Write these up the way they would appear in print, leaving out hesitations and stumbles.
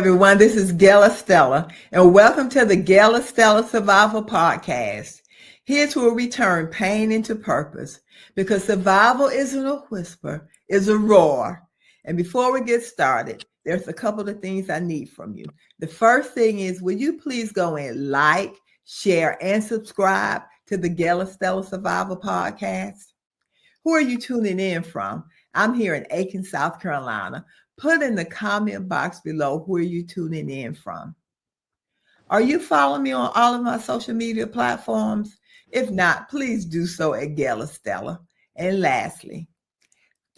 everyone. This is Gail Estella, and welcome to the Gail Estella Survival Podcast. Here's where we turn pain into purpose, because survival isn't a whisper, it's a roar. And before we get started, there's a couple of things I need from you. The first thing is, will you please go and like, share, and subscribe to the Gail Estella Survival Podcast? Who are you tuning in from? I'm here in Aiken, South Carolina. Put in the comment box below where you're tuning in from. Are you following me on all of my social media platforms? If not, please do so at Gail Estella. And lastly,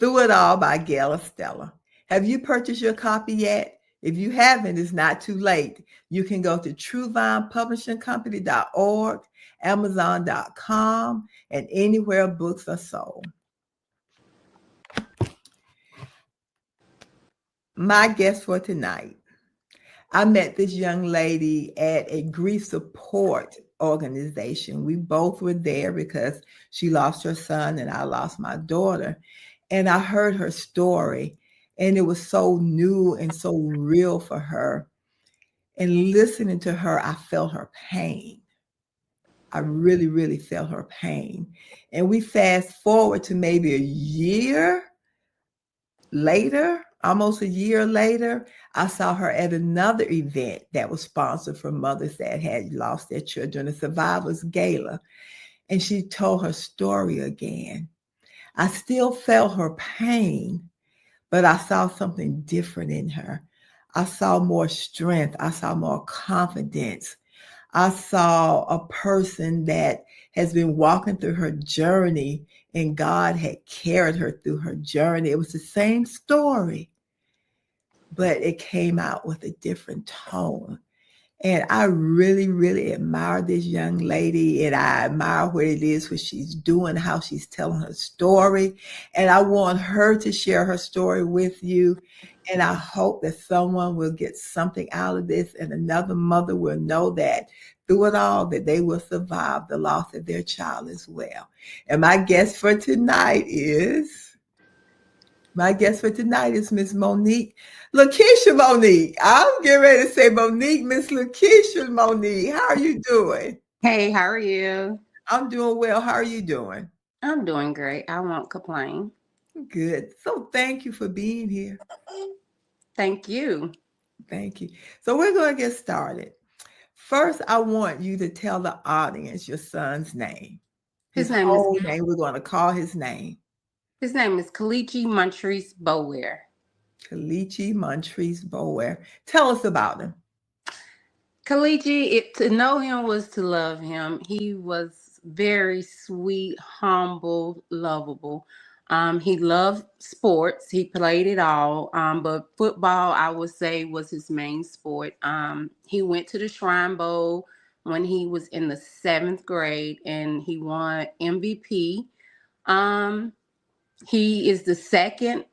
Through It All by Gail Estella. Have you purchased your copy yet? If you haven't, it's not too late. You can go to TrueVinePublishingCompany.org, Amazon.com, and anywhere books are sold. My guest for tonight, I met this young lady at a grief support organization. We both were there because she lost her son and I lost my daughter. And I heard her story, and it was so new and so real for her. And listening to her, I felt her pain. I really, really felt her pain. And we fast forward to maybe a year later, almost a year later, I saw her at another event that was sponsored for mothers that had lost their children, a survivors gala. And she told her story again. I still felt her pain, but I saw something different in her. I saw more strength. I saw more confidence. I saw a person that has been walking through her journey, and God had carried her through her journey. It was the same story, but it came out with a different tone. And I really, really admire this young lady, and I admire what it is, what she's doing, how she's telling her story. And I want her to share her story with you. And I hope that someone will get something out of this, and another mother will know that through it all, that they will survive the loss of their child as well. And my guest for tonight is Miss Monique. Lakeisha Monique. I'm getting ready to say Monique, Miss Lakeisha Monique. How are you doing? Hey, how are you? I'm doing well. How are you doing? I'm doing great. I won't complain. Good. So thank you for being here. Thank you. Thank you. So we're going to get started. First, I want you to tell the audience your son's name. His whole name. We're going to call his name. His name is Kalichi Montrese Boware. Kalichi Montrese Boware. Tell us about him. Kalichi, to know him was to love him. He was very sweet, humble, lovable. He loved sports. He played it all. But football, I would say, was his main sport. He went to the Shrine Bowl when he was in the 7th grade, and he won MVP. He is the second.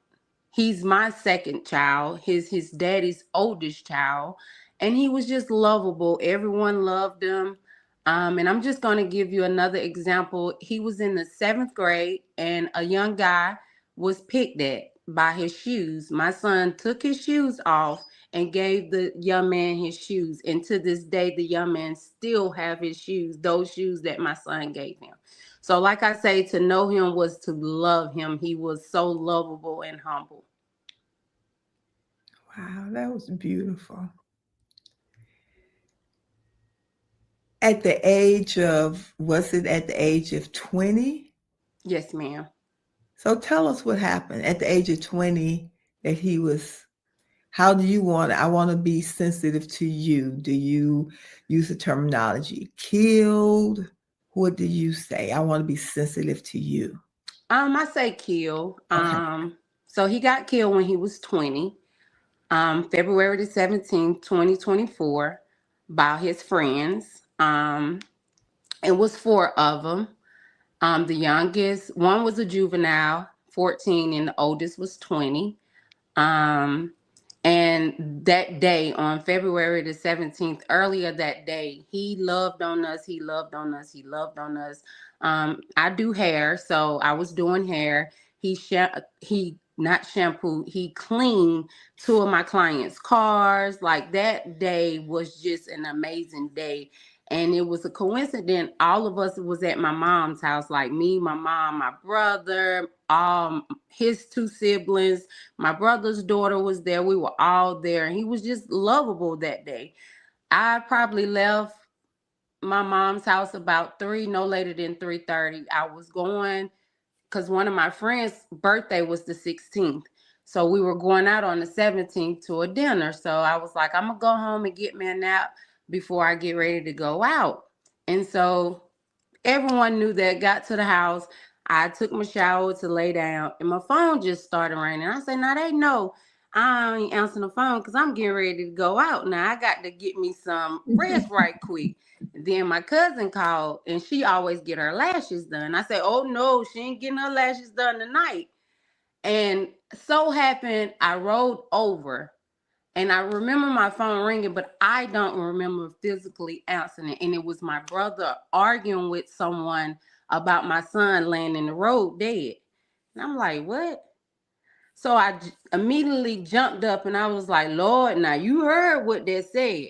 He's my second child. His daddy's oldest child, and he was just lovable. Everyone loved him. And I'm just going to give you another example. He was in the 7th grade, and a young guy was picked at by his shoes. My son took his shoes off and gave the young man his shoes. And to this day, the young man still have his shoes, those shoes that my son gave him. So like I say, to know him was to love him. He was so lovable and humble. Wow, that was beautiful. At the age of, was it at the age of 20? Yes, ma'am. So tell us what happened at the age of 20 that he was, how do you want, I want to be sensitive to you. Do you use the terminology killed? What do you say? I want to be sensitive to you. I say kill. Okay. So he got killed when he was 20, February the 17th, 2024, by his friends. It was 4 of them. The youngest, one was a juvenile, 14, and the oldest was 20. And that day, on February the 17th, earlier that day, he loved on us. He loved on us. He loved on us. I do hair, so I was doing hair. He not shampooed, he cleaned two of my clients' cars. Like that day was just an amazing day. And it was a coincidence. All of us was at my mom's house, like me, my mom, my brother, his two siblings, my brother's daughter was there. We were all there. And he was just lovable that day. I probably left my mom's house about 3, no later than 3:30. I was going because one of my friends' birthday was the 16th. So we were going out on the 17th to a dinner. So I was like, I'm going to go home and get me a nap before I get ready to go out. And so everyone knew that. Got to the house. I took my shower to lay down, and my phone just started ringing. I said, now they know I ain't answering the phone because I'm getting ready to go out. Now I got to get me some rest right quick. Then my cousin called, and she always get her lashes done. I said, oh no, she ain't getting her lashes done tonight. And so happened I rolled over, and I remember my phone ringing, but I don't remember physically answering it. And it was my brother arguing with someone about my son laying in the road dead. And I'm like, what? So I immediately jumped up and I was like, Lord, now you heard what they said.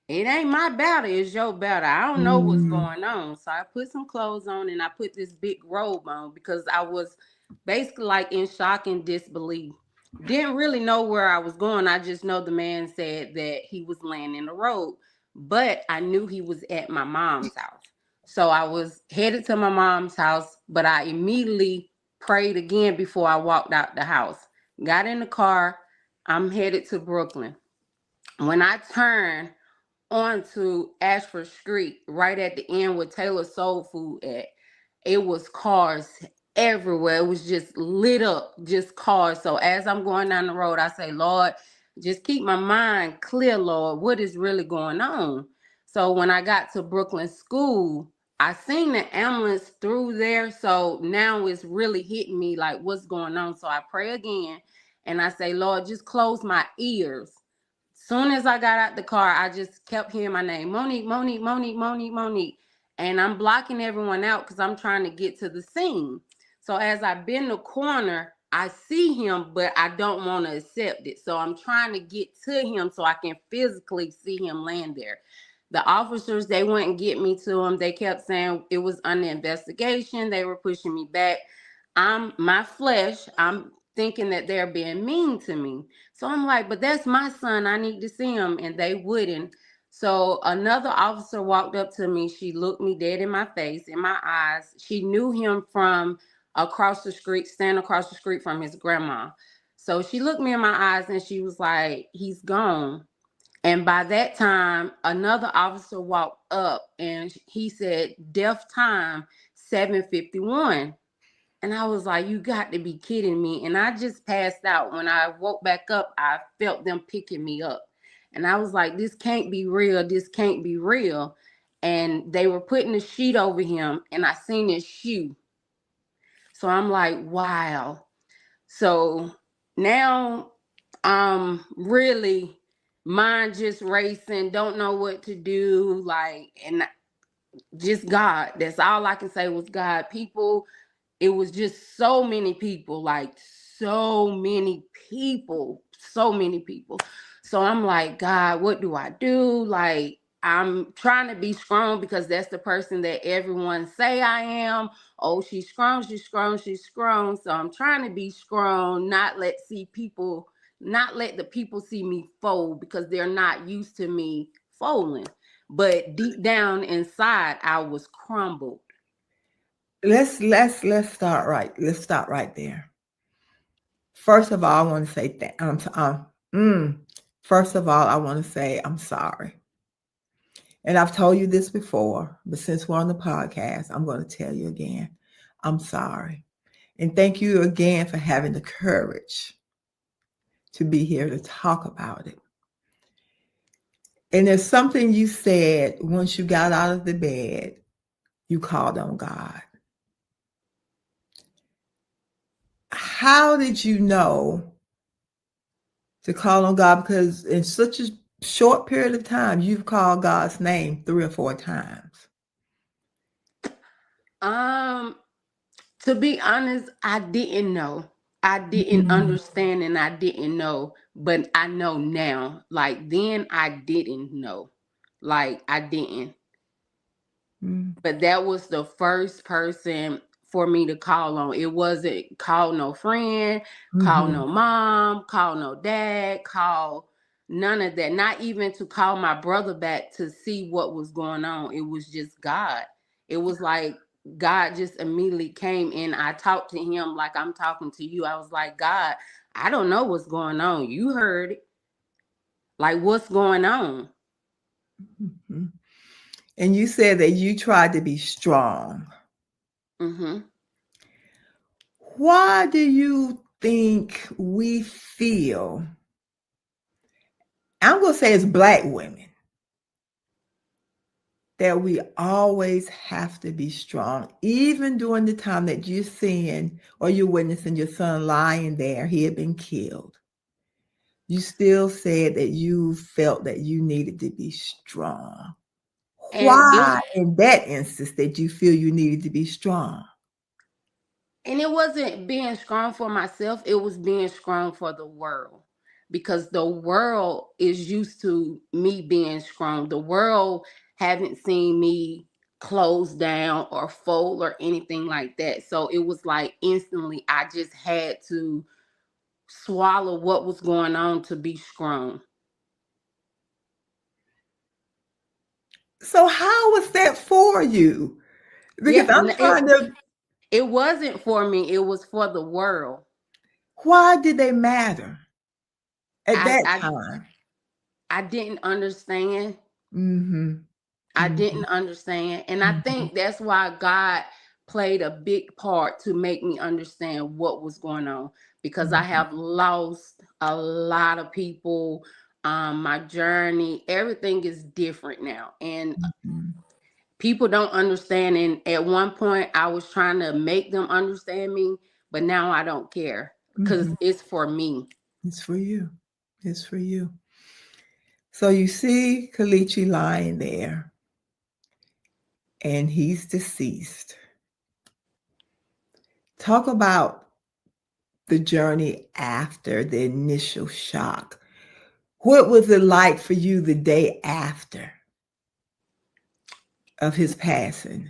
It ain't my battle, it's your battle. I don't know what's Mm. going on. So I put some clothes on and I put this big robe on because I was basically like in shock and disbelief. Didn't really know where I was going. I just know the man said that he was laying in the road, but I knew he was at my mom's house. So I was headed to my mom's house, but I immediately prayed again before I walked out the house. Got in the car. I'm headed to Brooklyn. When I turned onto Ashford Street, right at the end where Taylor Soul Food at, it was cars everywhere. It was just lit up, just cars. So as I'm going down the road, I say, Lord, just keep my mind clear, Lord. What is really going on? So when I got to Brooklyn School, I seen the ambulance through there. So now it's really hitting me like what's going on. So I pray again and I say, Lord, just close my ears. Soon as I got out the car, I just kept hearing my name, Monique, Monique, Monique, Monique, Monique. And I'm blocking everyone out because I'm trying to get to the scene. So as I bend the corner, I see him, but I don't want to accept it. So I'm trying to get to him so I can physically see him land there. The officers, they wouldn't get me to him. They kept saying it was under investigation. They were pushing me back. My flesh, I'm thinking that they're being mean to me. So I'm like, but that's my son. I need to see him. And they wouldn't. So another officer walked up to me. She looked me dead in my face, in my eyes. She knew him from across the street, standing across the street from his grandma. So she looked me in my eyes and she was like, he's gone. And by that time, another officer walked up and he said, death time 7:51. And I was like, you got to be kidding me. And I just passed out. When I woke back up, I felt them picking me up. And I was like, this can't be real. This can't be real. And they were putting a sheet over him and I seen his shoe. So I'm like, wow. So now I'm really mind just racing, don't know what to do. Like, and just God. That's all I can say was God. People, it was just so many people, like so many people, so many people. So I'm like, God, what do I do? Like, I'm trying to be strong because that's the person that everyone say I am. Oh, she's strong, she's strong, she's strong. So I'm trying to be strong, not let the people see me fold because they're not used to me folding. But deep down inside, I was crumbled. Let's start right. Let's stop right there. First of all, I want to say first of all, I want to say I'm sorry. And I've told you this before, but since we're on the podcast, I'm going to tell you again. I'm sorry. And thank you again for having the courage to be here to talk about it. And there's something you said once you got out of the bed, you called on God. How did you know to call on God? Because in such a short period of time, you've called God's name 3 or 4 times. To be honest, I didn't know. I didn't understand and I didn't know, but I know now. Like then I didn't know. Like I didn't. Mm-hmm. But that was the first person for me to call on. It wasn't call no friend, call Mm-hmm. no mom, call no dad, call none of that. Not even to call my brother back to see what was going on. It was just God. It was like God just immediately came in. I talked to him like I'm talking to you. I was like, God, I don't know what's going on. You heard it. Like, what's going on? Mm-hmm. And you said that you tried to be strong. Mm-hmm. Why do you think we feel, I'm going to say as Black women, that we always have to be strong, even during the time that you're seeing or you're witnessing your son lying there, he had been killed. You still said that you felt that you needed to be strong. And Why, in that instance, did you feel you needed to be strong? it wasn't being strong for myself, it was being strong for the world. Because the world is used to me being strong. The world haven't seen me close down or fold or anything like that. So it was like instantly I just had to swallow what was going on to be strong. So how was that for you? Because Yeah, I'm trying to, it wasn't for me, it was for the world. why did they matter at I that I time? I didn't understand. Mm-hmm. I Mm-hmm. didn't understand. And I Mm-hmm. think that's why God played a big part to make me understand what was going on, because I have lost a lot of people. My journey, everything is different now. And Mm-hmm. people don't understand. And at one point, I was trying to make them understand me, but now I don't care because Mm-hmm. it's for me. It's for you. It's for you. So you see Kalichi lying there, and he's deceased. Talk about the journey after the initial shock. What was it like for you the day after of his passing?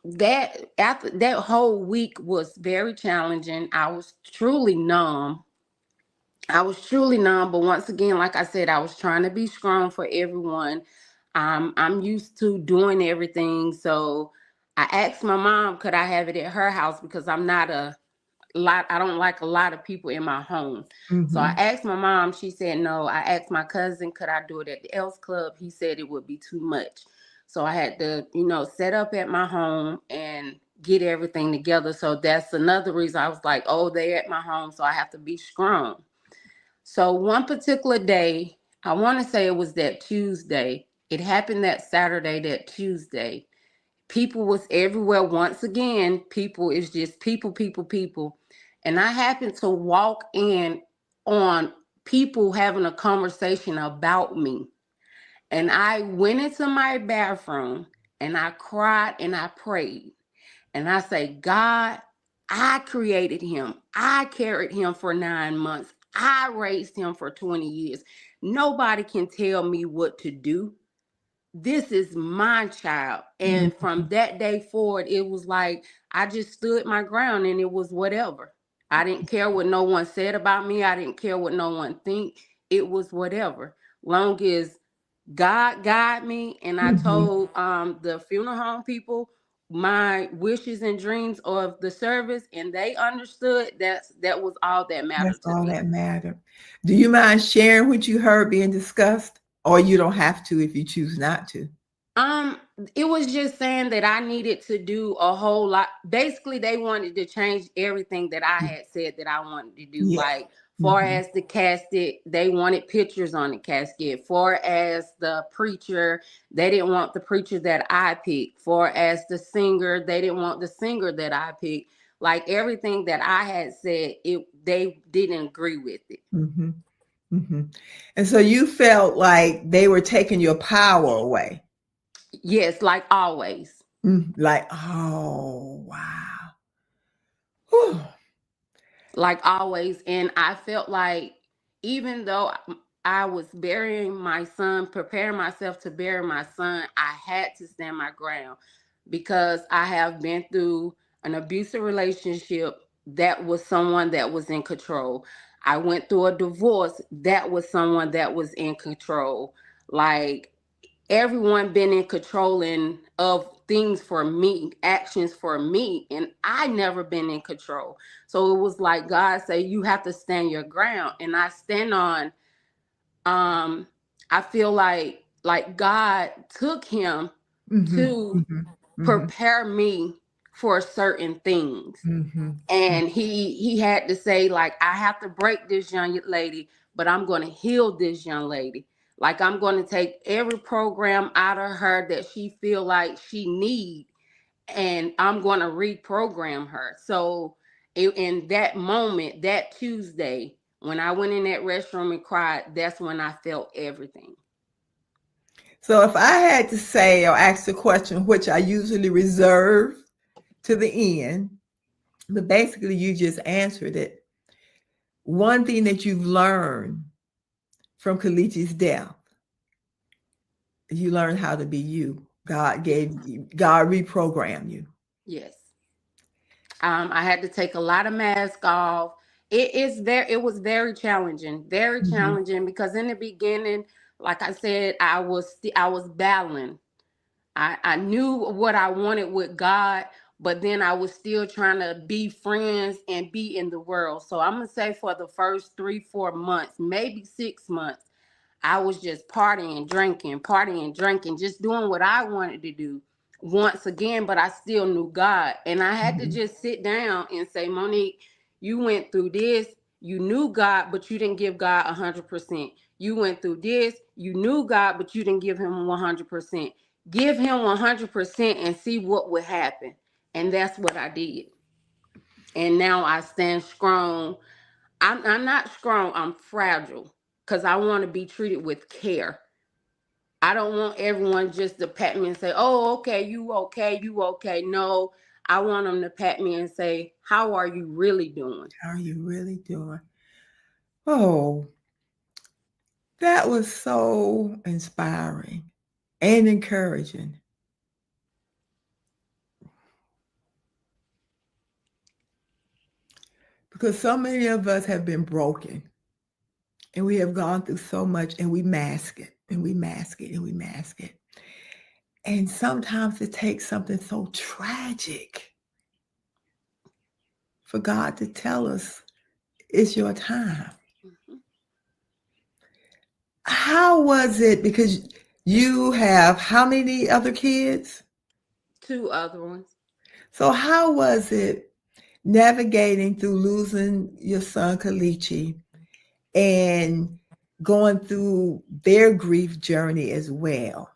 That after that whole week was very challenging. I was truly numb. But once again, like I said, I was trying to be strong for everyone. I'm used to doing everything. So I asked my mom, could I have it at her house, because I'm not a lot, I don't like a lot of people in my home. So I Mm-hmm. asked my mom, she said no. I asked my cousin, could I do it at the Elks Club? He said it would be too much. So I had to, set up at my home and get everything together. So that's another reason I was like, oh, they're at my home, so I have to be strong. So one particular day, I want to say it was that Tuesday. It happened that Saturday, that Tuesday. People was everywhere. Once again, people is just people, people, people. And I happened to walk in on people having a conversation about me. And I went into my bathroom and I cried and I prayed. And I say, God, I created him. I carried him for 9 months. I raised him for 20 years. Nobody can tell me what to do. This is my child. And from that day forward, it was like I just stood my ground and it was whatever. I didn't care what no one said about me. I didn't care what no one think. It was whatever. Long as God guide me. And I Mm-hmm. told the funeral home people my wishes and dreams of the service, and they understood. That was all that That's mattered to all me. that mattered. Do you mind sharing what you heard being discussed? Or you don't have to if you choose not to. Um, it was just saying that I needed to do a whole lot. Basically, they wanted to change everything that I had said that I wanted to do. Yeah. Like, far Mm-hmm. as the casket, they wanted pictures on the casket. Far as the preacher, they didn't want the preacher that I picked. Far as the singer, they didn't want the singer that I picked. Like everything that I had said, they didn't agree with it. Mm-hmm. Mm-hmm. And so you felt like they were taking your power away. Yes, like always. Like, oh, wow. Whew. like always. And I felt like, even though I was burying my son, preparing myself to bury my son, I had to stand my ground, because I have been through an abusive relationship that was someone that was in control. I went through a divorce that was someone that was in control. Like, everyone been in controlling of things for me, actions for me, and I never been in control. So it was like God say, you have to stand your ground, and I stand on. um I feel like God took him Mm-hmm. to Mm-hmm. Mm-hmm. prepare me for certain things. Mm-hmm. And he had to say, like, I have to break this young lady, but I'm going to heal this young lady. Like, I'm going to take every program out of her that she feel like she need, and I'm going to reprogram her. So in that moment, that Tuesday, when I went in that restroom and cried, that's when I felt everything. So if I had to say or ask the question, which I usually reserve to the end, but basically you just answered it. One thing that you've learned from Kalichi's death, you learned how to be you. God reprogrammed you. Yes. I had to take a lot of mask off. It was very Mm-hmm. challenging, because in the beginning, like I said, I was battling. I knew what I wanted with God, but then I was still trying to be friends and be in the world. So I'm gonna say, for the first 3, 4 months, maybe 6 months, I was just partying, drinking, just doing what I wanted to do once again, but I still knew God. And I had to Mm-hmm. just sit down and say, Monique, you went through this. You knew God, but you didn't give God 100%. You went through this. You knew God, but you didn't give him 100%. Give him 100% and see what would happen. And that's what I did. And now I stand strong. I'm not strong, I'm fragile, because I want to be treated with care. I don't want everyone just to pat me and say, oh, okay, you okay, you okay. No, I want them to pat me and say, how are you really doing? How are you really doing? Oh, that was so inspiring and encouraging, because so many of us have been broken and we have gone through so much and we mask it and we mask it and we mask it. And sometimes it takes something so tragic for God to tell us it's your time. Mhm. How was it? Because you have how many other kids? Two other ones. So, how was it navigating through losing your son Kalichi and going through their grief journey as well?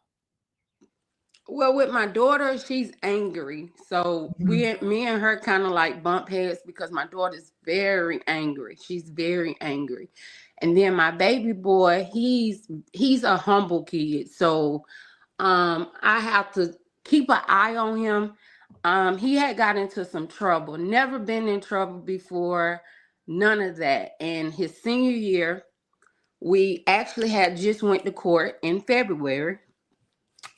Well, with my daughter, she's angry. So Mhm. me and her kind of like bump heads, because my daughter's very angry. She's very angry. And then my baby boy, he's a humble kid. So I have to keep an eye on him. He had got into some trouble. Never been in trouble before. None of that. And his senior year, we actually had just went to court in February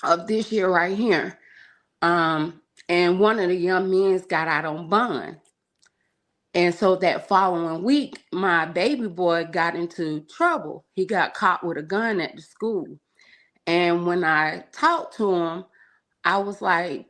of this year right here. And one of the young men's got out on bond. And so that following week, my baby boy got into trouble. He got caught with a gun at the school. And when I talked to him, I was like,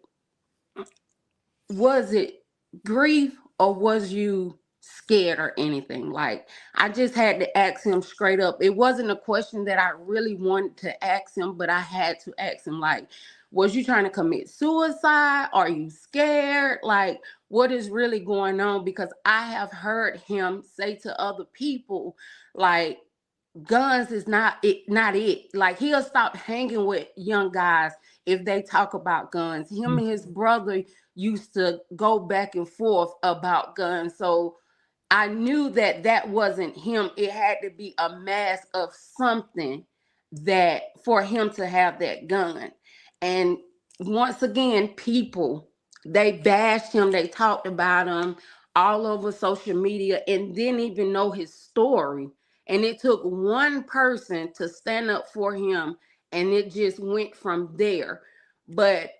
was it grief, or was you scared or anything? Like, I just had to ask him straight up. It wasn't a question that I really wanted to ask him, but I had to ask him, like, was you trying to commit suicide? Are you scared? Like, what is really going on? Because I have heard him say to other people, like, guns is not it. Like, he'll stop hanging with young guys if they talk about guns. Him and his brother used to go back and forth about guns. So I knew that that wasn't him. It had to be a mask of something that for him to have that gun. And once again, people, they bashed him, they talked about him all over social media and didn't even know his story. And it took one person to stand up for him, and it just went from there. But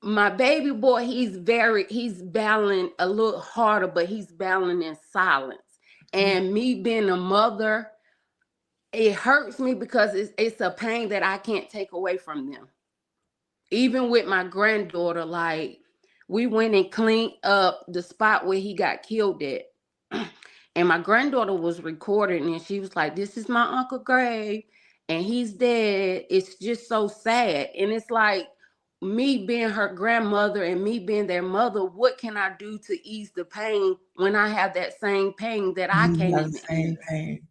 my baby boy, he's battling a little harder, but he's battling in silence. And me being a mother, it hurts me because it's a pain that I can't take away from them. Even with my granddaughter, like, we went and cleaned up the spot where he got killed at. And my granddaughter was recording, and she was like, "This is my Uncle grave, and he's dead. It's just so sad." And it's like, me being her grandmother and me being their mother, what can I do to ease the pain when I have that same pain that I You can't have the even same ease? pain.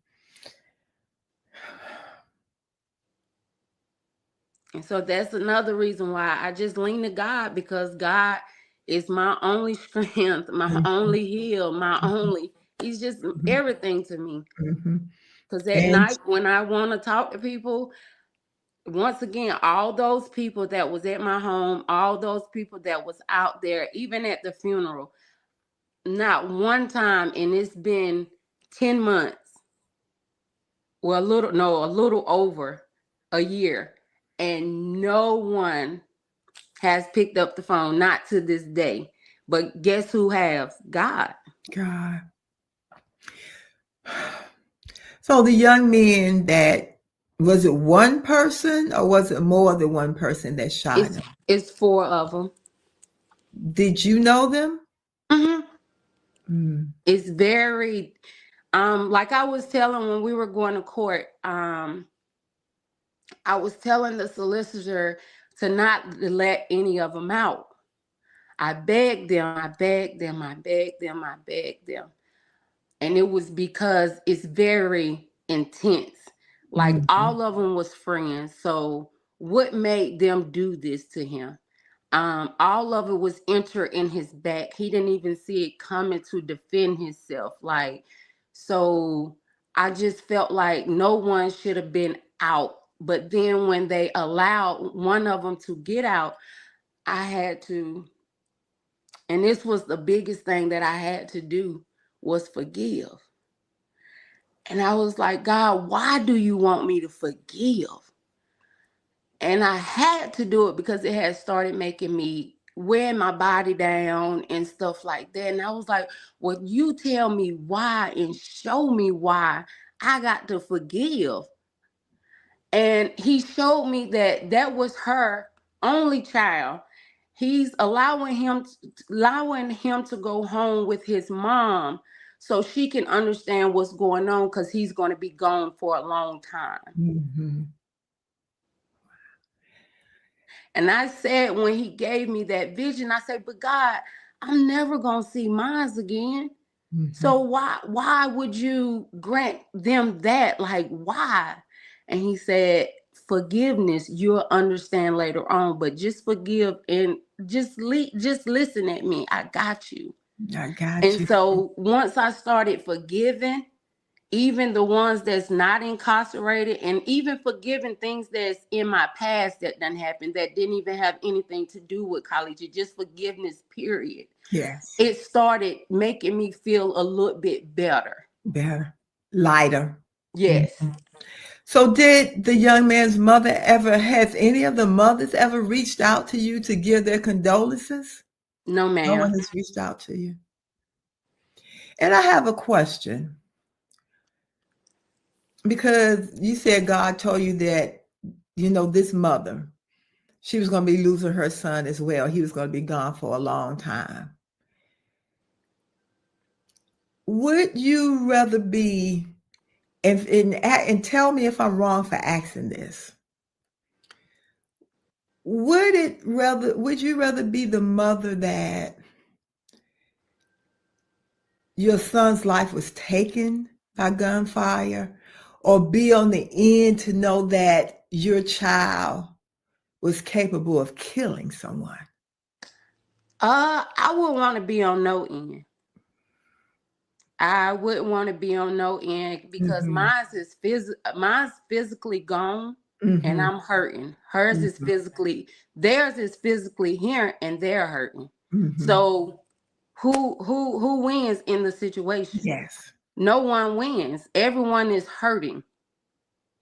And so that's another reason why I just lean to God, because God is my only strength, my only heal, my only, he's just Mhm. everything to me. Mhm. Because at And night when I want to talk to people, once again, all those people that was at my home, all those people that was out there, even at the funeral, not one time, and it's been 10 months, well, a little over a year, and no one has picked up the phone, not to this day. But guess who has? God. God. So the young men that, was it one person or was it more than one person that shot It's him? it's four of them. Did you know them? Hmm. Mm. It's very, like I was telling when we were going to court, I was telling the solicitor to not let any of them out. I begged them, I begged them, I begged them, I begged them. And it was because it's very intense. Like, Mhm. all of them was friends. So what made them do this to him? All of it was enter in his back. He didn't even see it coming to defend himself. Like, so I just felt like no one should have been out. But then when they allowed one of them to get out, I had to, and this was the biggest thing that I had to do, was forgive. And I was like, God, why do you want me to forgive? And I had to do it because it had started making me wearing my body down and stuff like that. And I was like, well, you tell me why and show me why I got to forgive. And he showed me that that was her only child. He's allowing him to go home with his mom so she can understand what's going on, because he's going to be gone for a long time. Mhm. And I said, when he gave me that vision, I said, but God, I'm never going to see mine again. So Mhm. why would you grant them that? Like, why? And he said, forgiveness, you'll understand later on, but just forgive and just listen at me. I got you. I got And you. so once I started forgiving, even the ones that's not incarcerated, and even forgiving things that's in my past that done happened that didn't even have anything to do with college, just forgiveness, period. Yes. It started making me feel a little bit better. Better. Lighter. Yes. Mhm. So did the young man's mother ever, has any of the mothers ever reached out to you to give their condolences? No, No one ma'am. has reached out to you. And I have a question, because you said God told you that, this mother, she was going to be losing her son as well. He was going to be gone for a long time. Would you rather be, and tell me if I'm wrong for asking this, would you rather be the mother that your son's life was taken by gunfire, or be on the end to know that your child was capable of killing someone? I would want to be on no end. I wouldn't want to be on no end because Mhm. mine's physically gone and Mhm. I'm hurting. Theirs is physically here and they're hurting. Mhm. So who wins in the situation? Yes. No one wins. Everyone is hurting.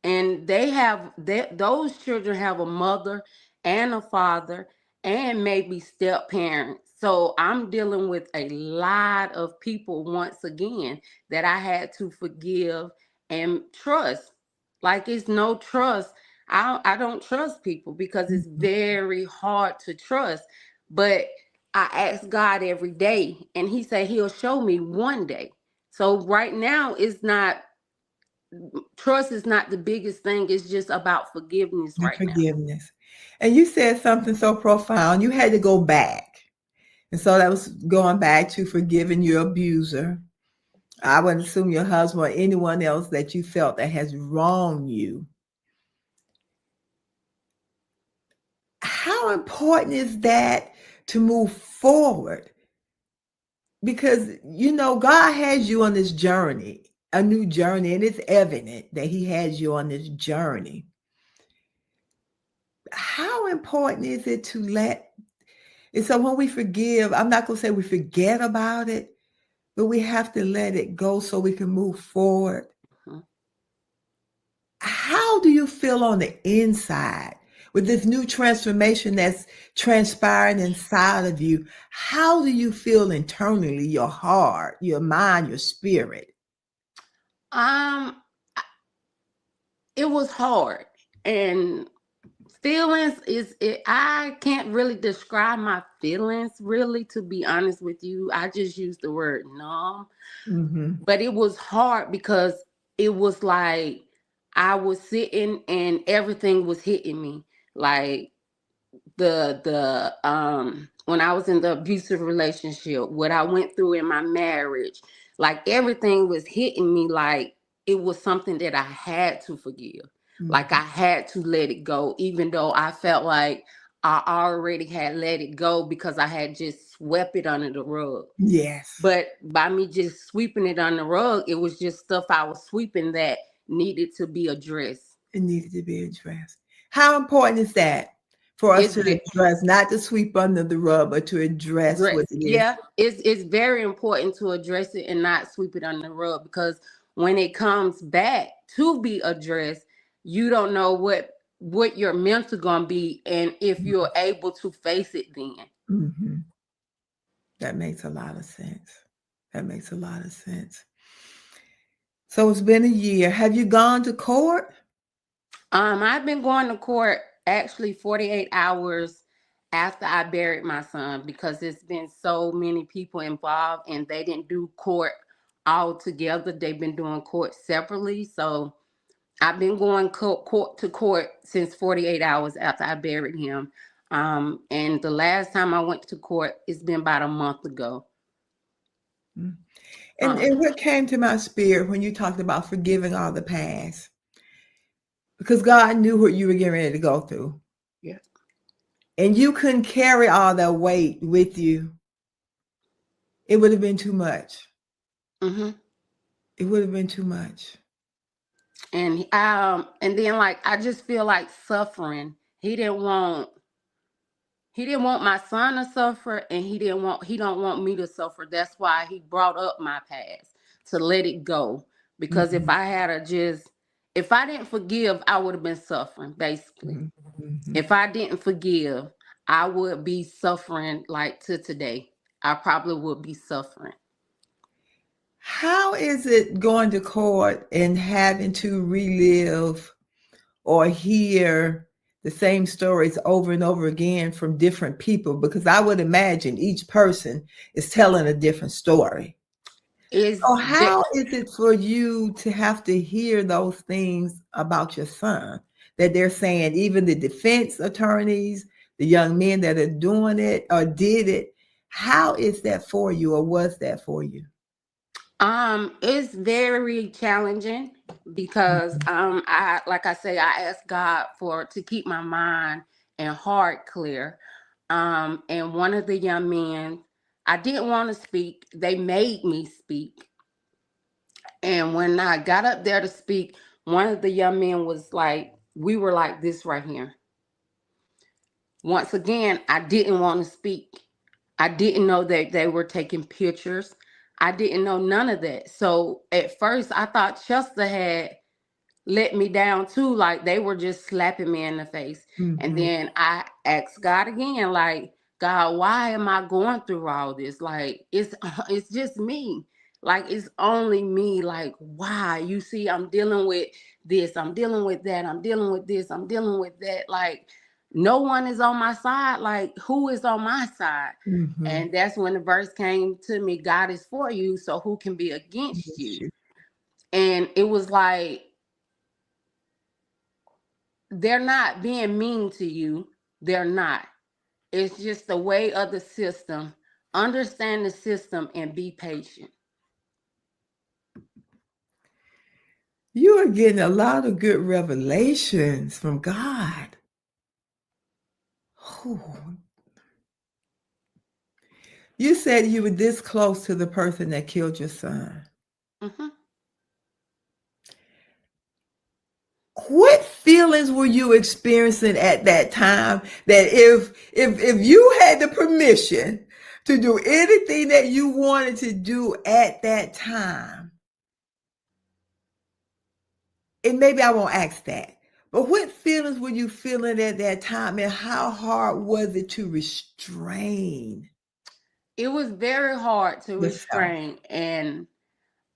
And those children have a mother and a father and maybe step parents. So I'm dealing with a lot of people once again that I had to forgive and trust. Like it's no trust. I don't trust people because it's Mhm. very hard to trust. But I ask God every day, and He said He'll show me one day. So right now it's not, trust is not the biggest thing. It's just about forgiveness And right now. forgiveness. And you said something so profound. You had to go back. And so that was going back to forgiving your abuser. I would assume your husband or anyone else that you felt that has wronged you. How important is that to move forward? Because, God has you on this journey, a new journey, and it's evident that He has you on this journey. How important is it to and so when we forgive, I'm not going to say we forget about it, but we have to let it go so we can move forward. Mhm. How do you feel on the inside with this new transformation that's transpiring inside of you? How do you feel internally, your heart, your mind, your spirit? Um, it was hard, and feelings is it. I can't really describe my feelings. Really, to be honest with you, I just use the word numb. Hmm. But it was hard because it was like I was sitting and everything was hitting me. Like the when I was in the abusive relationship, what I went through in my marriage, like everything was hitting me like it was something that I had to forgive. Like I had to let it go, even though I felt like I already had let it go because I had just swept it under the rug. Yes, But by me just sweeping it on the rug, it was just stuff I was sweeping that needed to be addressed. it needed to be addressed. How important is that for us It's to address, not to sweep under the rug, but to address what it is? Yeah, it's very important to address it and not sweep it under the rug, because when it comes back to be addressed, you don't know what your mental gonna be and if you're able to face it then. Hmm. That makes a lot of sense. That makes a lot of sense. So it's been a year. Have you gone to court? I've been going to court actually 48 hours after I buried my son, because it's been so many people involved and they didn't do court all together. They've been doing court separately. So I've been going court to court since 48 hours after I buried him. And the last time I went to court, it's been about a month ago. Mm. Um, And what came to my spirit when you talked about forgiving all the past? Because God knew what you were getting ready to go through. yeah. And you couldn't carry all that weight with you. It would have been too much. hmm It would have been too much. and then like I just feel like suffering. He didn't want my son to suffer, and he don't want me to suffer. That's why he brought up my past, to let it go. Because Mhm, if I didn't forgive, I would have been suffering, basically. mhm, mhm. If I didn't forgive, I would be suffering like to today. I probably would be suffering. How is it going to court and having to relive or hear the same stories over and over again from different people? Because I would imagine each person is telling a different story. So Is how is it for you to have to hear those things about your son that they're saying, even the defense attorneys, the young men that are doing it or did it? How is that for you, or was that for you? it's very challenging because I, like I say, I ask God for to keep my mind and heart clear. And one of the young men, I didn't want to speak. They made me speak. And when I got up there to speak, one of the young men was like, we were like this right here. Once again, I didn't want to speak. I didn't know that they were taking pictures. I didn't know none of that. So at first, I thought Chester had let me down too. Like they were just slapping me in the face. And Mm-hmm. then I asked God again, like, God, why am I going through all this? Like it's just me. Like it's only me. Like, why? You see, I'm dealing with this, I'm dealing with that, I'm dealing with this, I'm dealing with that. Like, no one is on my side. Like, who is on my side? Mm-hmm. And that's when the verse came to me, God is for you, so who can be against Yes, you? And it was like, they're not being mean to you. They're not. It's just the way of the system. Understand the system and be patient. you are getting a lot of good revelations from God. Ooh. You said you were this close to the person that killed your son. Hmm. What feelings were you experiencing at that time that if you had the permission to do anything that you wanted to do at that time, and maybe I won't ask that, but what feelings were you feeling at that time, and how hard was it to restrain It was very hard to yourself? restrain. And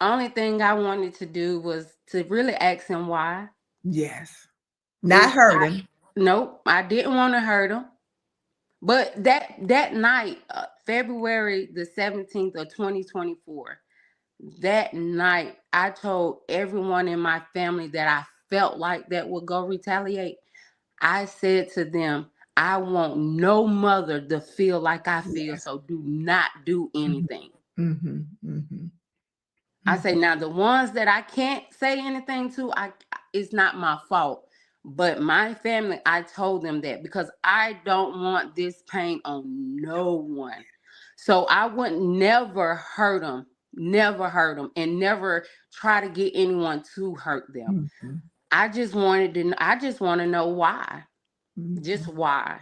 only thing I wanted to do was to really ask him why. Yes. Not It's hurt I him. Nope, I didn't want to hurt him. But that night, February the 17th of 2024, that night, I told everyone in my family that I felt like that would go retaliate. I said to them, I want no mother to feel like I feel, Yes. so do not do Mhm, anything. mhm, mhm, I say, mhm, now the ones that I can't say anything to, it's not my fault. But my family, I told them that because I don't want this pain on no one. So I would never hurt them, and never try to get anyone to hurt them. mhm, I just want to know why. Just mhm. why.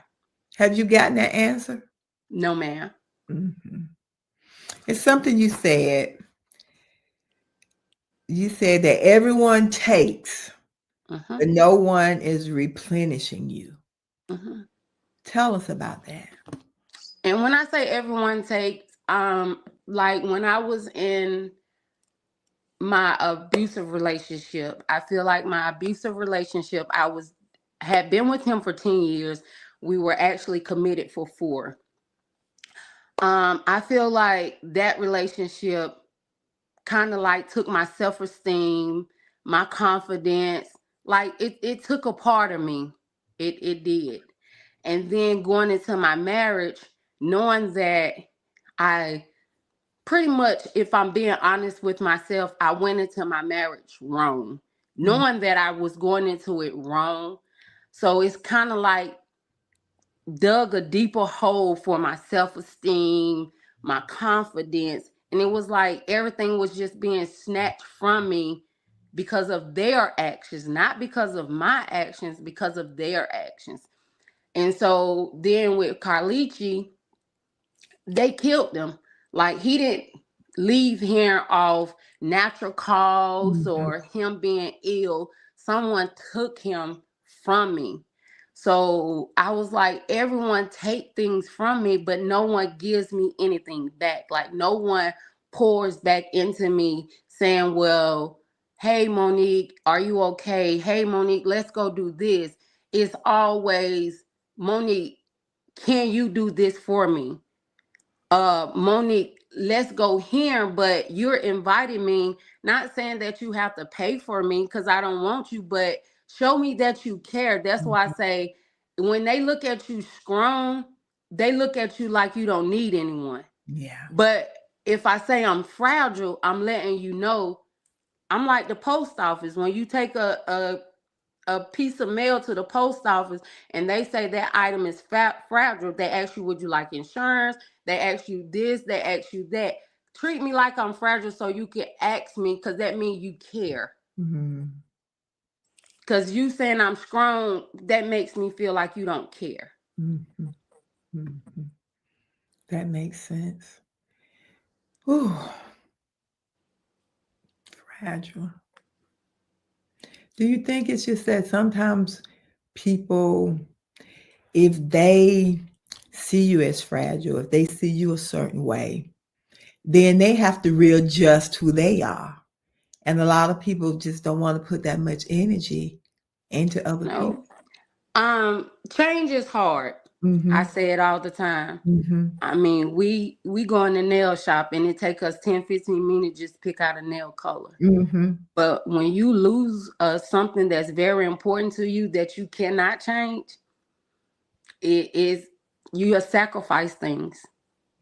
Have you gotten that answer? No, ma'am. Mhm. It's something you said. You said that everyone takes, Hmm. but no one is replenishing you. Hmm. Tell us about that. And when I say everyone takes, like when I was in my abusive relationship, I feel like my abusive relationship, had been with him for 10 years. We were actually committed for 4. I feel like that relationship kind of like took my self-esteem, my confidence, like it took a part of me. It did. And then going into my marriage, knowing that I pretty much, if I'm being honest with myself, I went into my marriage wrong, Mm, knowing that I was going into it wrong. So it's kind of like dug a deeper hole for my self-esteem, my confidence, and it was like everything was just being snatched from me because of their actions, not because of my actions, because of their actions. And so then with Carlici, they killed him. Like he didn't leave here off natural cause mhm, or him being ill. Someone took him from me. So I was like, everyone take things from me, but no one gives me anything back. Like no one pours back into me saying, well, hey Monique, are you okay? Hey Monique, let's go do this. It's always, Monique, can you do this for me? Monique, let's go here, but you're inviting me, not saying that you have to pay for me because I don't want you, but show me that you care. That's why I mhm. say when they look at you strong, they look at you like you don't need anyone. Yeah. But if I say I'm fragile, I'm letting you know I'm like the post office. When you take a piece of mail to the post office and they say that item is fragile, they ask you, would you like insurance? They ask you this, they ask you that. Treat me like I'm fragile so you can ask me, because that means you care. Mhm, Because you saying I'm strong, that makes me feel like you don't care. mhm, mhm. That makes sense. Ooh, fragile. Do you think it's just that sometimes people, if they see you as fragile, if they see you a certain way, then they have to readjust who they are. And a lot of people just don't want to put that much energy into other No. people. Change is hard. I Mm-hmm. say it all the time. Mm-hmm. I mean, we go in the nail shop and it take us 10-15 minutes just to pick out a nail color. Mm-hmm. But when you lose something that's very important to you that you cannot change, it is you sacrifice things.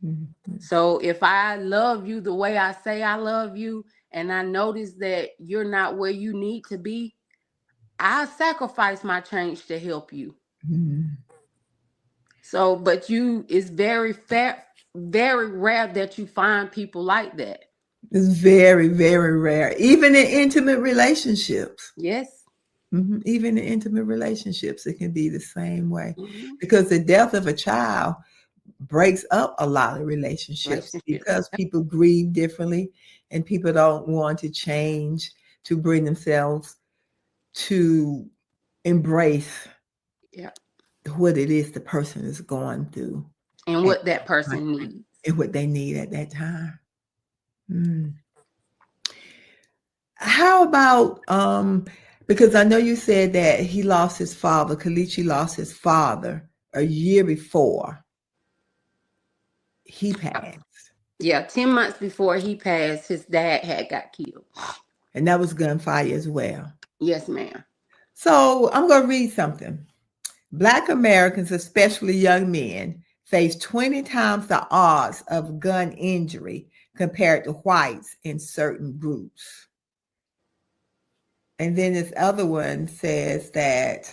Mm-hmm. So if I love you the way I say I love you, and I notice that you're not where you need to be, I sacrifice my change to help you. Mm-hmm. So, but it's very rare that you find people like that. It's very, very rare, even in intimate relationships. Yes. Mhm. Even in intimate relationships, it can be the same way Mm-hmm. because the death of a child breaks up a lot of relationships Relationships. because people grieve differently and people don't want to change to bring themselves to embrace Yeah. what it is the person is going through And at what that that time person needs. and what they need at that time. Mm. How about because I know you said that he lost his father, Kalichi lost his father a year before he passed. Yeah, 10 months before he passed, his dad had got killed. And that was gunfire as well. Yes, ma'am. So I'm going to read something. Black Americans, especially young men, face 20 times the odds of gun injury compared to whites in certain groups. And then this other one says that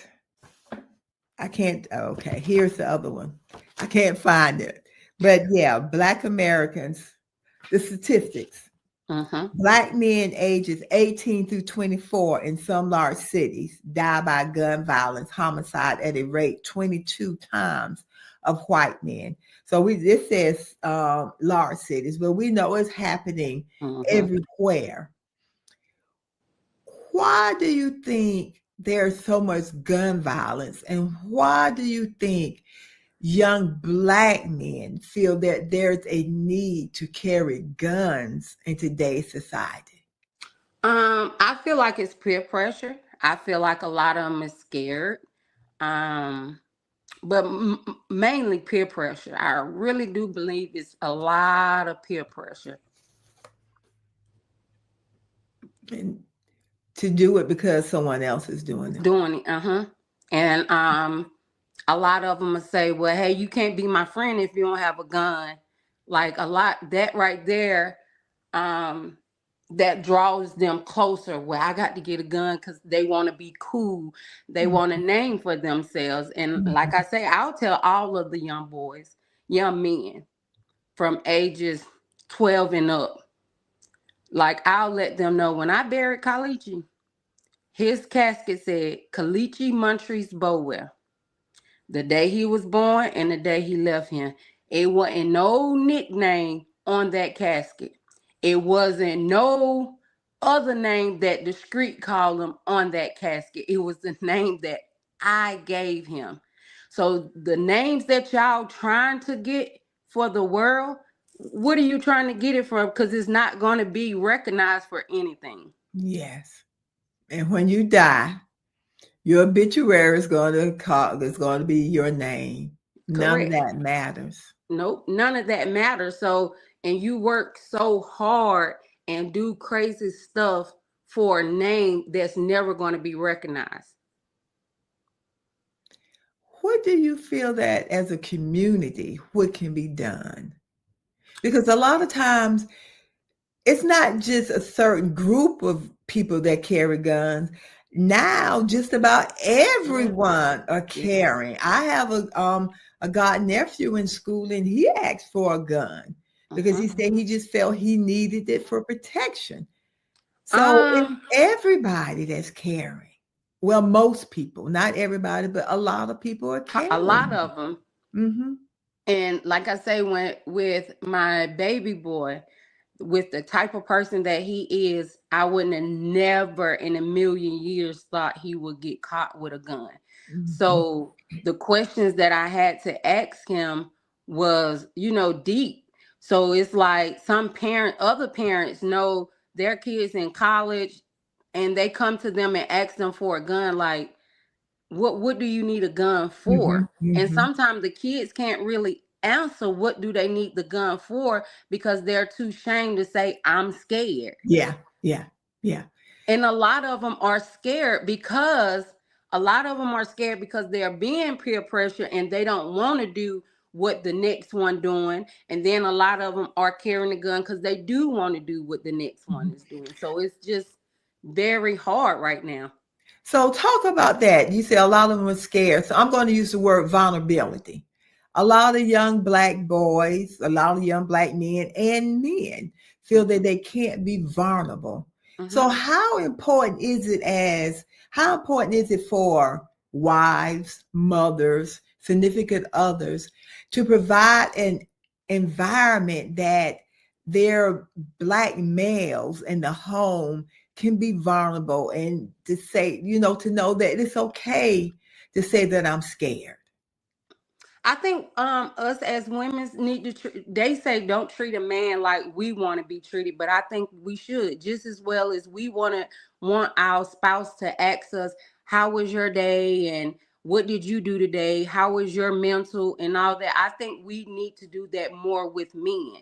I can't, okay, here's the other one. I can't find it. But yeah, Black Americans, the statistics. Mm-hmm. Black men ages 18 through 24 in some large cities die by gun violence, homicide at a rate 22 times of white men. So this says large cities, but we know it's happening Mm-hmm. everywhere. Why do you think there's so much gun violence, and why do you think young Black men feel that there's a need to carry guns in today's society? I feel like it's peer pressure. I feel like a lot of them is scared. Um, but mainly peer pressure. I really do believe it's a lot of peer pressure. And to do it because someone else is doing it. Doing it, and a lot of them will say, "Well, hey, you can't be my friend if you don't have a gun." Like a lot that right there, um, that draws them closer. Well, I got to get a gun because they want to be cool. They want a name for themselves. And like Mhm. I say, I'll tell all of the young boys, young men from ages 12 and up. Like I'll let them know when I buried Kalichi, his casket said Kalichi Montrese Bowell. The day he was born and the day he left him. It wasn't no nickname on that casket. It wasn't no other name that the street called him on that casket. It was the name that I gave him. So the names that y'all trying to get for the world, what are you trying to get it from? Because it's not going to be recognized for anything. Yes. And when you die, your obituary is going to call, there's going to be your name. None of Correct. that matters. Nope, none of that matters. So, and you work so hard and do crazy stuff for a name that's never going to be recognized. What do you feel that as a community, what can be done? Because a lot of times it's not just a certain group of people that carry guns. Now, just about everyone are Yes. carrying. I have a god nephew in school, and he asked for a gun because Uh-huh. he said he just felt he needed it for protection. So it's Um, everybody that's carrying. Well, most people, not everybody, but a lot of people are a lot carrying. of them. Mm-hmm. And like I say, when with my baby boy, with the type of person that he is, I wouldn't have never in a million years thought he would get caught with a gun. Mhm. So the questions that I had to ask him was, deep. So it's like other parents know their kids in college and they come to them and ask them for a gun. Like, what do you need a gun Mhm. for? And Mhm. sometimes the kids can't really answer what do they need the gun for because they're too ashamed to say I'm scared. Yeah. Yeah. Yeah. And a lot of them are scared because they're being peer pressure and they don't want to do what the next one doing. And then a lot of them are carrying a gun because they do want to do what the next one Mhm. is doing. So it's just very hard right now. So talk about that. You say a lot of them are scared. So I'm going to use the word vulnerability. A lot of young black boys, a lot of young black men and men feel that Hmm. they can't be vulnerable. So Hmm. how important is it for wives, mothers, significant others to provide an environment that their black males in the home can be vulnerable and to say, to know that it's okay to say that I'm scared. I think us as women need to they say don't treat a man like we want to be treated, but I think we should just as well as we want our spouse to ask us how was your day and what did you do today? How was your mental and all that? I think we need to do that more with men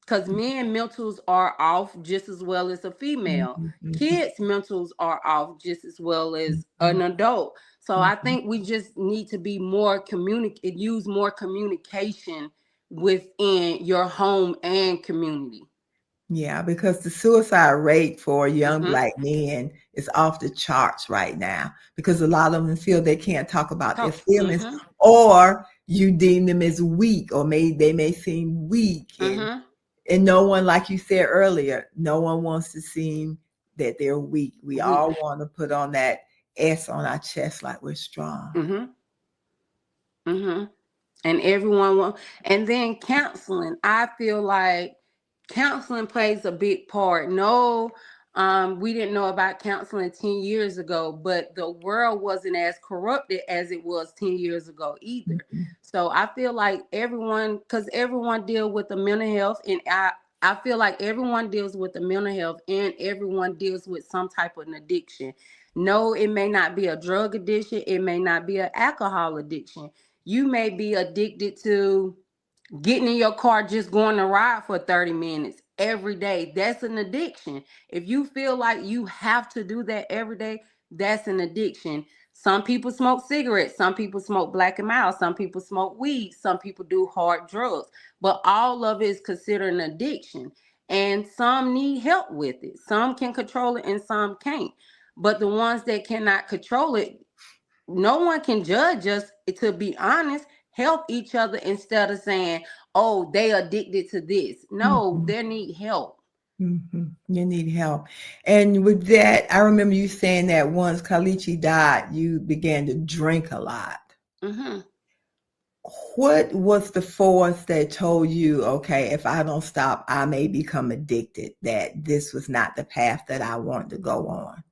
because men mentals are off just as well as a female. Mhm, mhm, Kids mentals are off just as well as mhm, an adult. So I mhm. think we just need to be more use more communication within your home and community. Yeah, because the suicide rate for young Mm-hmm. black men is off the charts right now because a lot of them feel they can't talk about their Talk. feelings, Mm-hmm. or you deem them as weak, or they may seem weak, Mm-hmm. and no one, like you said earlier, no one wants to seem that they're weak. We We. all want to put on that S on our chest like we're strong. Mm-hmm. Mm-hmm. And and then counseling, I feel like counseling plays a big part. No, we didn't know about counseling 10 years ago, but the world wasn't as corrupted as it was 10 years ago either. Mhm. So I feel like because everyone deals with the mental health, and I feel like everyone deals with the mental health and everyone deals with some type of an addiction. No, it may not be a drug addiction, it may not be an alcohol addiction. You may be addicted to getting in your car, just going to ride for 30 minutes every day. That's an addiction. If you feel like you have to do that every day, that's an addiction. Some people smoke cigarettes, some people smoke black and mild, some people smoke weed, some people do hard drugs, but all of it is considered an addiction. And some need help with it. Some can control it and some can't. But the ones that cannot control it, no one can judge us, to be honest. Help each other instead of saying, oh, they addicted to this. No, Mhm. they need help. Mhm. You need help. And with that, I remember you saying that once Kalichi died, you began to drink a lot. Hmm. What was the force that told you, okay, if I don't stop, I may become addicted, that this was not the path that I wanted to go on?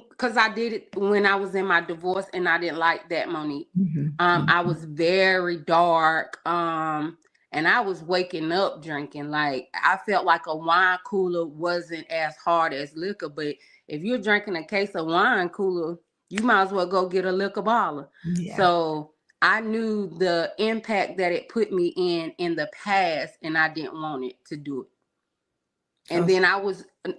Because I did it when I was in my divorce and I didn't like that, Monique. Mhm, I mhm. was very dark. And I was waking up drinking. Like I felt like a wine cooler wasn't as hard as liquor, but if you're drinking a case of wine cooler, you might as well go get a liquor bottle. Yeah. So I knew the impact that it put me in the past, and I didn't want it to do it. And So then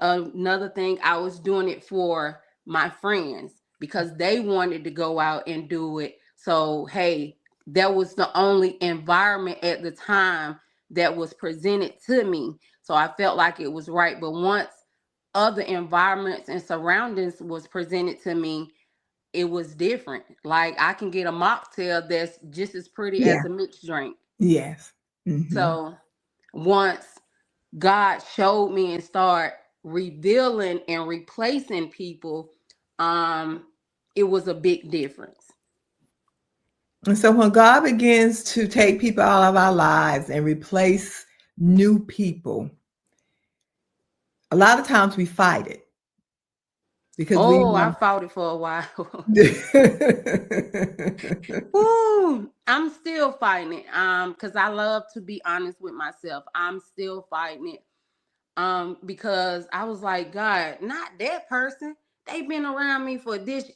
another thing, I was doing it for my friends because they wanted to go out and do it. So hey, that was the only environment at the time that was presented to me, so I felt like it was right. But once other environments and surroundings was presented to me, it was different. Like I can get a mocktail that's just as pretty yeah, as a mixed drink. yes. Mhm. So once God showed me and start revealing and replacing people, um, it was a big difference. And so when God begins to take people out of our lives and replace new people, a lot of times we fight it because we Oh, I want. fought it for a while. Woo, I'm still fighting it. Because I love to be honest with myself. I'm still fighting it. Because I was like, God, not that person. They've been around me for this.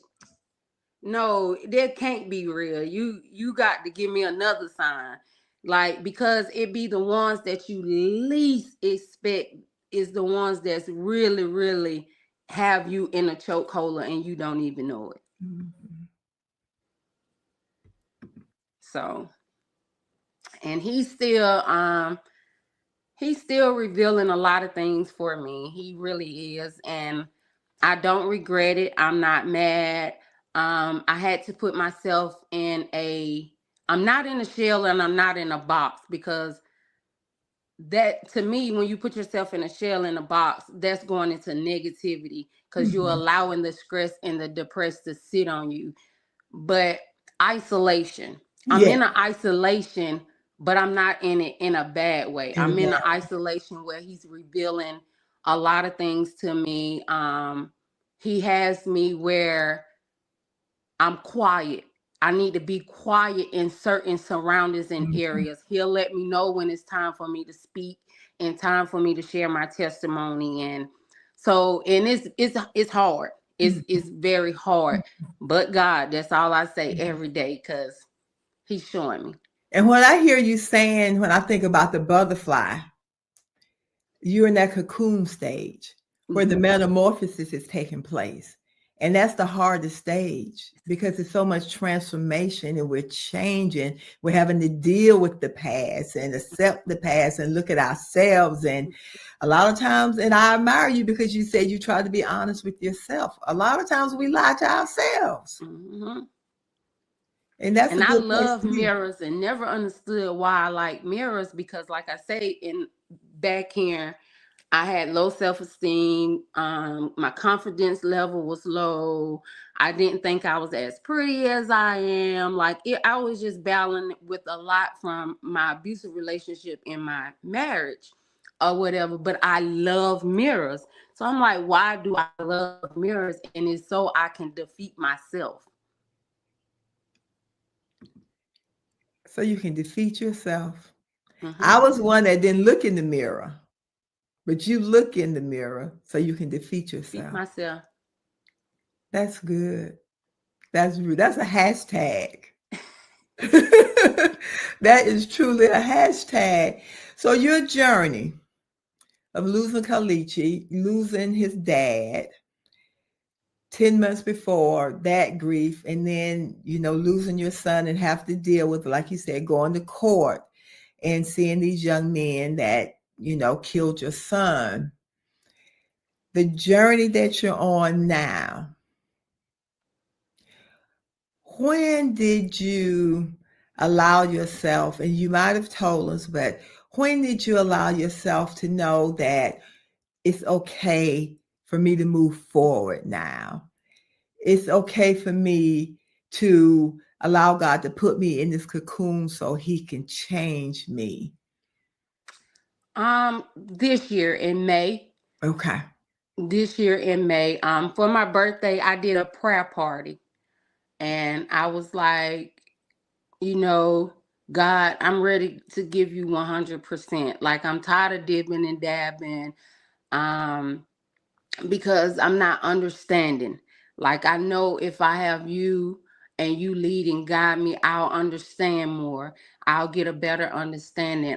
No, that can't be real. You got to give me another sign. Like, because it be the ones that you least expect is the ones that's really, really have you in a chokehold and you don't even know it. So, and he's still revealing a lot of things for me. He really is. And I don't regret it. I'm not mad. I had to put myself in I'm not in a shell and I'm not in a box, because that, to me, when you put yourself in a shell in a box, that's going into negativity, because you're Mhm. allowing the stress and the depressed to sit on you. But isolation, I'm Yeah, in an isolation, but I'm not in it in a bad way. in a I'm in an bad. isolation where he's revealing a lot of things to me. He has me where I'm quiet. I need to be quiet in certain surroundings and Mhm. areas. He'll let me know when it's time for me to speak and time for me to share my testimony. And so, and it's hard. It's very hard. But God, that's all I say every day, because He's showing me. And what I hear you saying, when I think about the butterfly, you're in that cocoon stage where the Mhm. metamorphosis is taking place. And that's the hardest stage because it's so much transformation and we're changing. We're having to deal with the past and accept the past and look at ourselves. And a lot of times, and I admire you because you said you try to be honest with yourself. A lot of times we lie to ourselves. Mhm. And that's a And I good place love to be. mirrors and never understood why I like mirrors, because, like I say, in back here, I had low self esteem. My confidence level was low. I didn't think I was as pretty as I am. I was just battling with a lot from my abusive relationship in my marriage or whatever. But I love mirrors. So I'm like, why do I love mirrors? And it's so I can defeat myself. So you can defeat yourself. Hmm. I was one that didn't look in the mirror, but you look in the mirror so you can defeat Defeat yourself. myself. That's good. That's a hashtag. That is truly a hashtag. So your journey of losing Kalichi, losing his dad 10 months before, that grief, and then, losing your son and have to deal with, like you said, going to court and seeing these young men that, killed your son. The journey that you're on now, when did you allow yourself, and you might have told us, but when did you allow yourself to know that it's okay for me to move forward now? It's okay for me to allow God to put me in this cocoon so he can change me. This year in May, Okay. for my birthday, I did a prayer party, and I was like, you know, God, I'm ready to give you 100%. Like, I'm tired of dipping and dabbing. Um, because I'm not understanding. Like, I know if I have you and you lead and guide me, I'll understand more. I'll get a better understanding.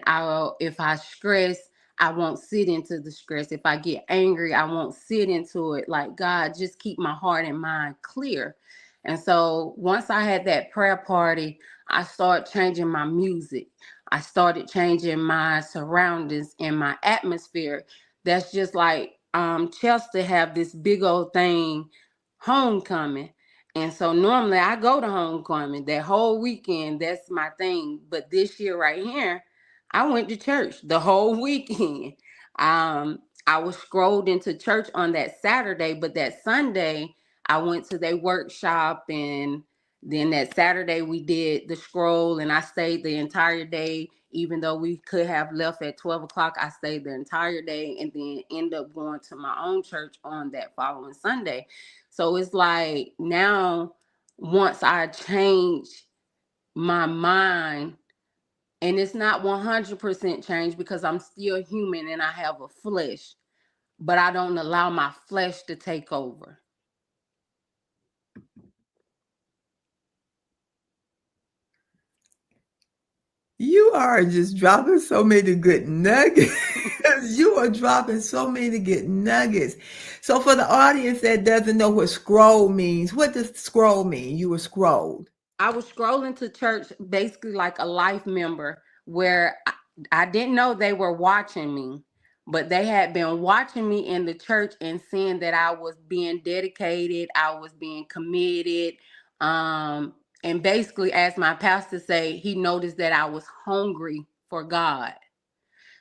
If I stress, I won't sit into the stress. If I get angry, I won't sit into it. Like, God, just keep my heart and mind clear. And so once I had that prayer party, I started changing my music. I started changing my surroundings and my atmosphere. That's just like Chester have this big old thing, homecoming. And so normally I go to homecoming that whole weekend. That's my thing. But this year right here, I went to church the whole weekend. I was scrolled into church on that Saturday, but that Sunday I went to their workshop and Then that Saturday we did the scroll, and I stayed the entire day. Even though we could have left at 12 o'clock, I stayed the entire day, and then end up going to my own church on that following Sunday. So it's like now, once I change my mind, and it's not 100% change because I'm still human and I have a flesh, but I don't allow my flesh to take over. You are just dropping so many good nuggets. You are dropping so many good nuggets. So for the audience that doesn't know what scroll means, what does scroll mean? You were scrolled. I was scrolling to church basically like a life member where I didn't know they were watching me, but they had been watching me in the church and seeing that I was being dedicated, I was being committed. And basically, as my pastor say, he noticed that I was hungry for God.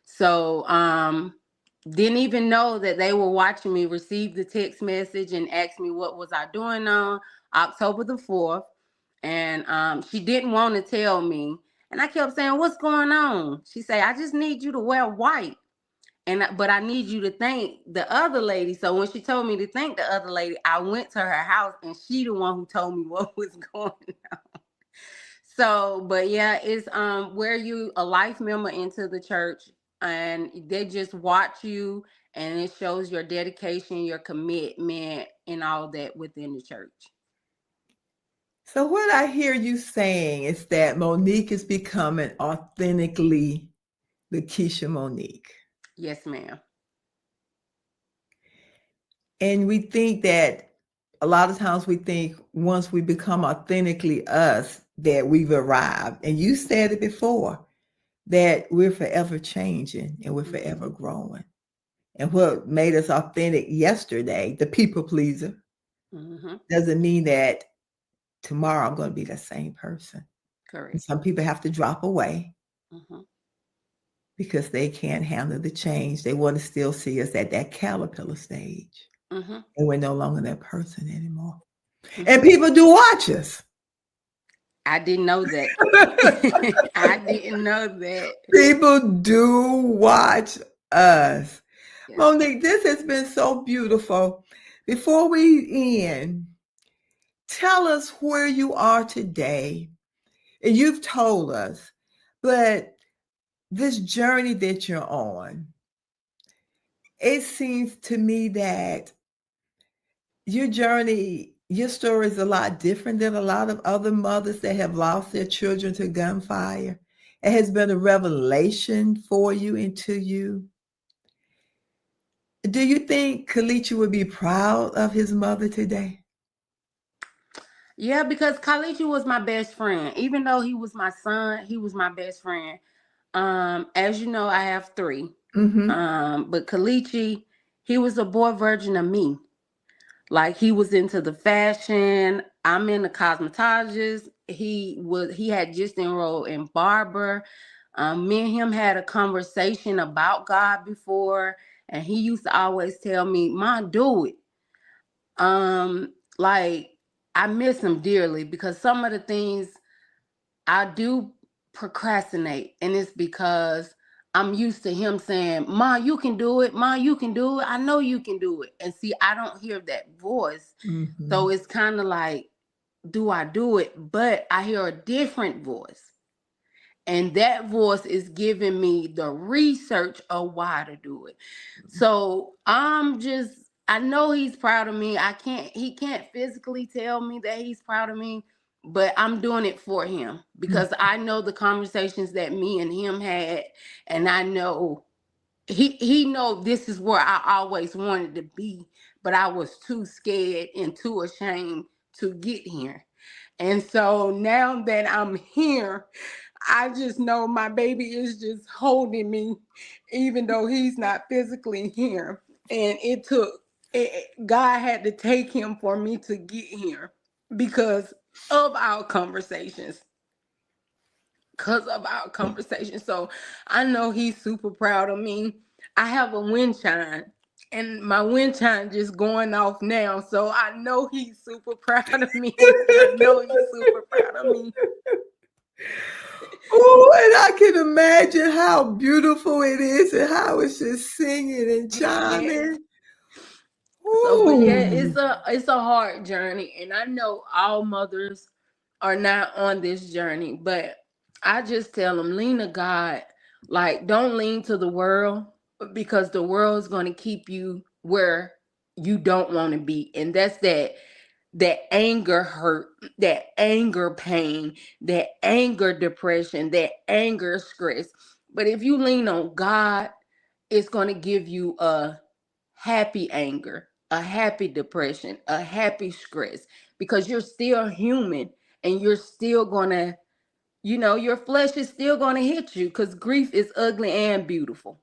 So didn't even know that they were watching me, received the text message and asked me what was I doing on October the 4th. And she didn't want to tell me. And I kept saying, what's going on? She said, I just need you to wear white. But I need you to thank the other lady. So when she told me to thank the other lady, I went to her house and she the one who told me what was going on. So, but yeah, it's where you a life member into the church, and they just watch you, and it shows your dedication, your commitment, and all that within the church. So what I hear you saying is that Monique is becoming authentically Lakeisha Monique. Yes, ma'am. And we think that a lot of times we think once we become authentically us that we've arrived. And you said it before that we're forever changing and we're forever growing. And what made us authentic yesterday, the people pleaser, doesn't mean that tomorrow I'm going to be the same person. Correct. And some people have to drop away because they can't handle the change. They want to still see us at that caterpillar stage. And we're no longer that person anymore. And people do watch us. I didn't know that. I didn't know that. People do watch us. Yes. Monique, this has been so beautiful. Before we end, tell us where you are today. And you've told us, but this journey that you're on, it seems to me that your journey, your story is a lot different than a lot of other mothers that have lost their children to gunfire. It has been a revelation for you and to you. Do you think Kalichi would be proud of his mother today? Yeah, because Kalichi was my best friend. Even though he was my son, he was my best friend. As you know, I have 3. But Kalichi, he was a boy version of me. Like, he was into the fashion. I'm in the cosmetologist. He had just enrolled in barber. Me and him had a conversation about God before, and he used to always tell me, "Ma, do it." Like, I miss him dearly because some of the things I do procrastinate, and it's because I'm used to him saying, "Ma, you can do it. Ma, you can do it. I know you can do it." And see, I don't hear that voice. So it's kind of like, do I do it? But I hear a different voice. And that voice is giving me the research of why to do it. So I know he's proud of me. He can't physically tell me that he's proud of me, but I'm doing it for him because I know the conversations that me and him had, and I know he know this is where I always wanted to be, but I was too scared and too ashamed to get here. And so now that I'm here, I just know my baby is just holding me, even though he's not physically here. And God had to take him for me to get here because of our conversations. So I know he's super proud of me. I have a wind chime, And my wind chime just going off now. So I know he's super proud of me. I know he's super proud of me. Oh, and I can imagine how beautiful it is and how it's just singing and Yes. chiming. So, but yeah, Ooh. it's a hard journey, and I know all mothers are not on this journey, but I just tell them lean to God. Like, don't lean to the world because the world's going to keep you where you don't want to be, and that's that anger hurt, that anger pain, that anger depression, that anger stress. But if you lean on God, it's going to give you a happy anger, a happy depression, a happy stress, because you're still human and you're still going to, your flesh is still going to hit you because grief is ugly and beautiful.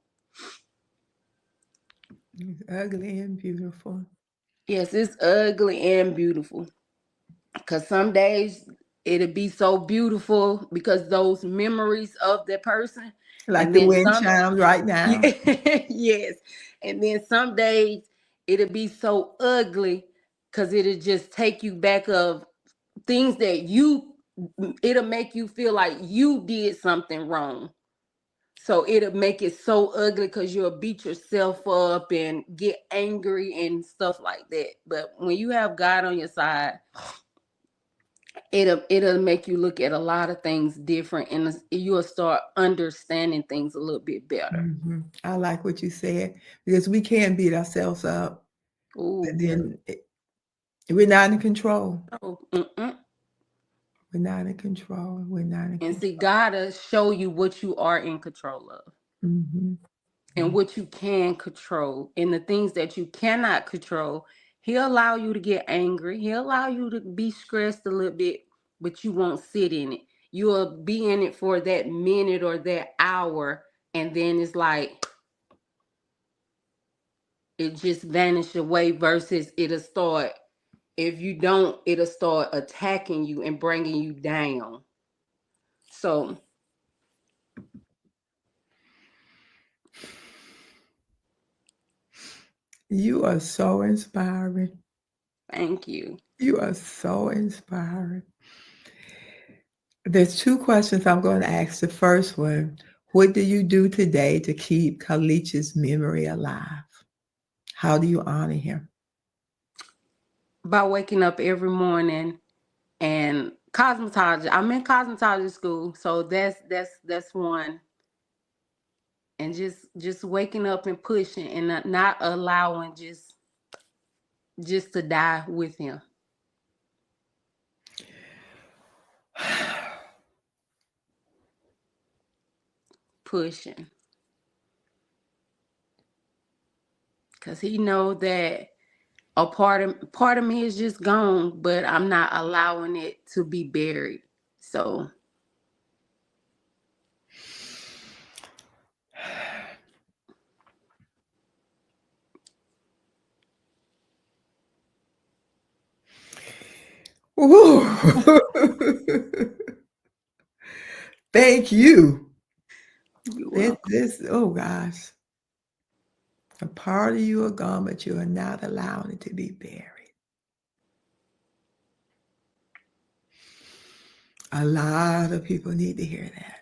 Ugly and beautiful. Yes, it's ugly and beautiful. Because some days it'll be so beautiful because those memories of that person. Like And the then wind some, chimes right now. yes. And then some days it'll be so ugly because it'll just take you back of things that it'll make you feel like you did something wrong. So it'll make it so ugly because you'll beat yourself up and get angry and stuff like that. But when you have God on your side, it'll make you look at a lot of things different, and you'll start understanding things a little bit better. I like what you said because we can beat ourselves up, but Ooh. then we're not in control. Oh, mm-mm. We're not in control. We're not in And see, control. God will show you what you are in control of Mm-hmm. and what you can control, and the things that you cannot control. He'll allow you to get angry. He'll allow you to be stressed a little bit, but you won't sit in it. You'll be in it for that minute or that hour, and then it's like it just vanished away. Versus it'll start, if you don't, it'll start attacking you and bringing you down. So You are so inspiring. thank you. You are so inspiring. There's two questions I'm going to ask. The first one, what do you do today to keep Kalich's memory alive? How do you honor him? By waking up every morning and cosmetology. I'm in cosmetology school, so that's one. And just waking up and pushing and not allowing just to die with him. Pushing. Cause he know that a part of me is just gone, but I'm not allowing it to be buried. So Ooh. Thank you. you're This, welcome. this, oh gosh. A part of you are gone, but you are not allowing it to be buried. A lot of people need to hear that.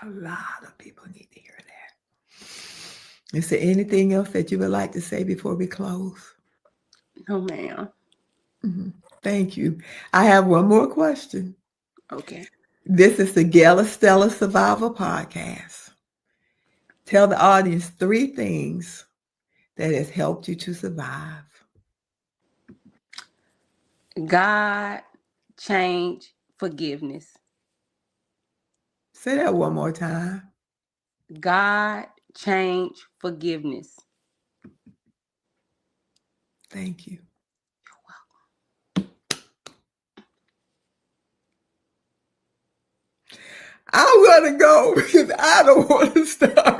A lot of people need to hear that. Is there anything else that you would like to say before we close? No, ma'am. Mhm. Thank you. I have one more question. Okay. This is the Gail Estella Survival Podcast. Tell the audience three things that has helped you to survive. God, change, forgiveness. Say that one more time. God, change, forgiveness. Thank you. I'm going to go because I don't want to stop.